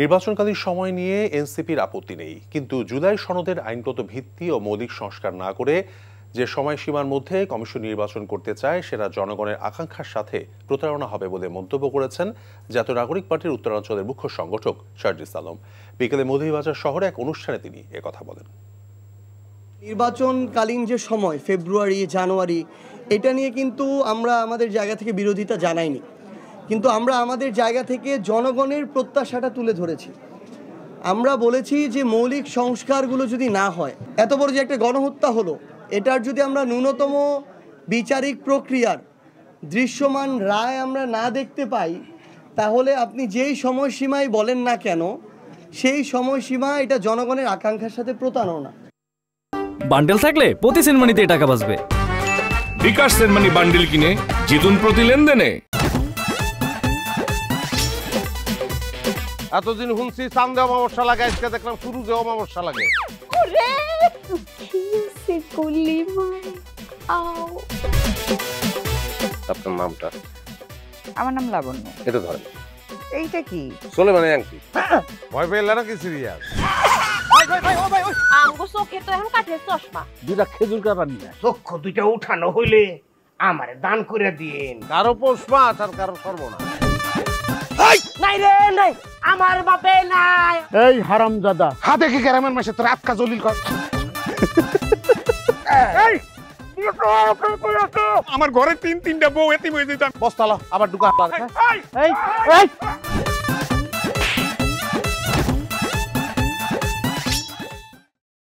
নির্বাচনকালীন সময় নিয়ে এনসিপির আপত্তি নেই, কিন্তু জুলাই সনদের আইনগত ভিত্তি ও মৌলিক সংস্কার না করে যে সময়সীমার মধ্যে কমিশন নির্বাচন করতে চায় সেটা জনগণের আকাঙ্ক্ষার সাথে প্রতারণা হবে বলে মন্তব্য করেছেন জাতীয় নাগরিক পার্টির উত্তরাঞ্চলের মুখ্য সংগঠক শারজিস আলম। বিকেলে মৌলভীবাজার শহরে এক অনুষ্ঠানে তিনি একথা বলেন। নির্বাচনকালীন যে সময় ফেব্রুয়ারি জানুয়ারি, এটা নিয়ে কিন্তু আমরা আমাদের জায়গা থেকে বিরোধিতা জানাইনি, কিন্তু আমরা আমাদের জায়গা থেকে জনগণের প্রত্যাশাটা তুলে ধরেছি। আমরা বলেছি যে মৌলিক সংস্কারগুলো যদি না হয়, এত বড় যে একটা গণহত্যা হলো, এটার যদি আমরা ন্যূনতম বিচারিক প্রক্রিয়ার দৃশ্যমান রায় আমরা না দেখতে পাই, তাহলে আপনি যেই সময়সীমায় বলেন না কেন, সেই সময়সীমা এটা জনগণের আকাঙ্ক্ষার সাথে প্রতারণা। বান্ডেল থাকলে প্রতি সেনমানিতে টাকা বাঁচবে। বিকাশ সেনমানি বান্ডেল কিনে জিতুন প্রতি লেনদেনে। এতদিন শুনছি চান্দে অমাবস্যা লাগে, আজকে দেখলাম সূর্যে অমাবস্যা লাগে। আপনার নামটা? আমার নাম লাবণ্য। এটা ধরেন। এইটা কি? সোলেমানি আংটি। ভয় পেলে নাকি সিরিয়াস? আমগো চোখে তো এখন কাঠের চশমা। দুইটা খেজুর কাটা নিয়ে চক্ষু দুইটা উঠানো হইলে আমারে দান করে দিন। কারো পোষ মাছ আর কারো সর্বনাশ। নাই রে নাই, আমার বাপে নাই। এই হারামজাদা, হাতে কি গ্রামের মাসে তোর আটকা জলিল কর। আমার ঘরে তিনটা বউ এতিম হয়ে যেতাম। বস্তালা আবার ঢুকা। এই